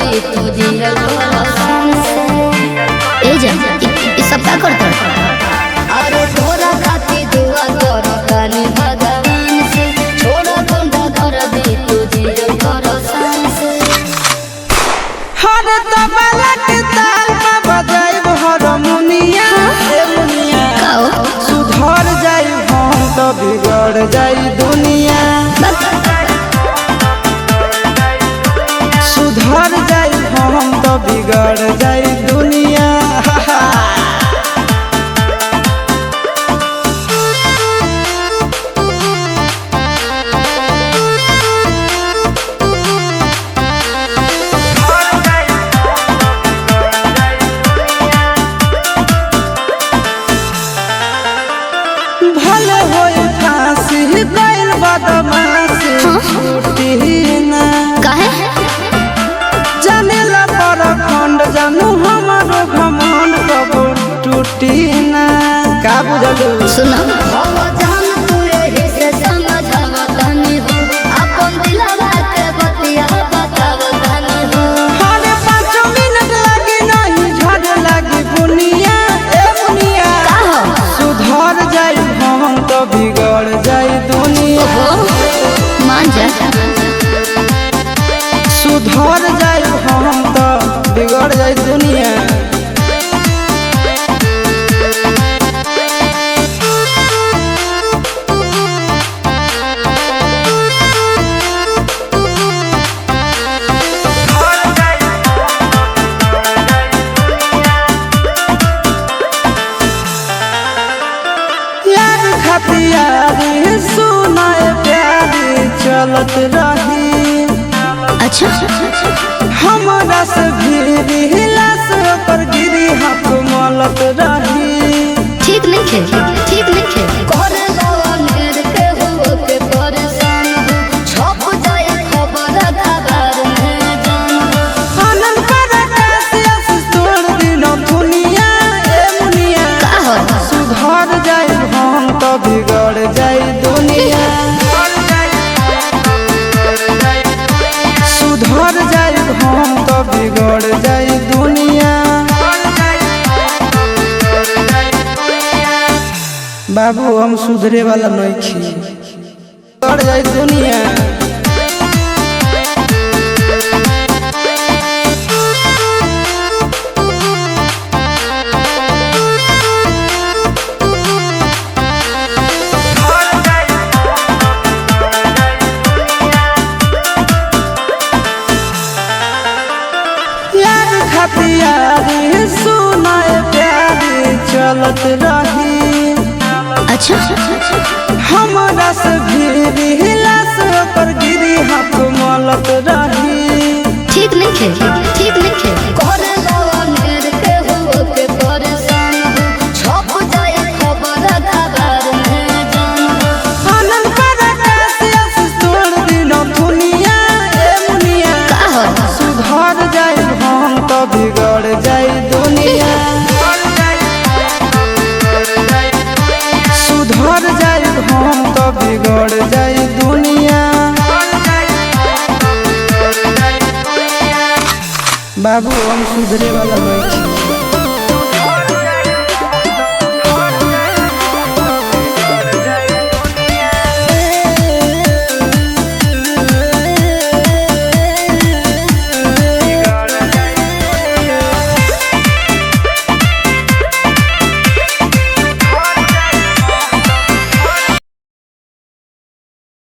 दर्दी तुझे ए जा ई सब का करत अरे तोरा खातिर दुआ करो कानी भगवान से छोड़ गुंडा दर्दी तुझे परसान से हर तबला के ताल में बजाइब हारमोनिया ए मुनिया सुधर जाई हम तो बिगड़ जाई दुनिया सुधर जाई हम तो बिगड़ जाई दुनिया भले होई फांसी गइल बदमाशी छूटी ना काहे जानेला पर खंड जानू हमारो घमंड कबो टूटी ना का बुझलू सुनो हम जान तू एही से समझावा तनी हो अपन दिलवा के बतिया बतावा तनी हो हर 5 मिनट लगी नहीं झड़ लगी बुनिया ए बुनिया का हो सुधर जाई हम तो बिगड़ जाई दुनिया मान जा सुधर जाई हम तो बिगड़ जाई दुनिया यार खतियारी सुनाए प्यारी चलत रही अच्छा हमरा से भीरी हिला से पर गिरी हाथ मलत रही ठीक नहीं खे करे लवा मेरे पे हो के परेशान हो छप जाए खबर खबर में जान आनंद कर कैसे तोड़ दिनो दुनिया ए मुनिया का हो सुधर जाई हम तो बिगड़ जाई दुनिया सुधर जाई हम तो बिगड़ जाई दुनिया बाबू हम सुधरे वाला नहीं छी बिगड़ जाई दुनिया यार खतियारी सुनाए प्यारी चलत रही अच्छा हमरा से भीरी हिला से पर गिरी हाथ मलत रही ठीक नहीं खे करे लवा मेरे पे हो के परेशान हो छप जाए खबर खबर में जान आनंद कर कैसे तोड़ दिनो दुनिया ए मुनिया का हो सुधर जाई हम तो बिगड़ जाई दुनिया सुधर जाई हम तो बिगड़ जाई दुनिया बाबू हम सुधरे वाला नहीं छी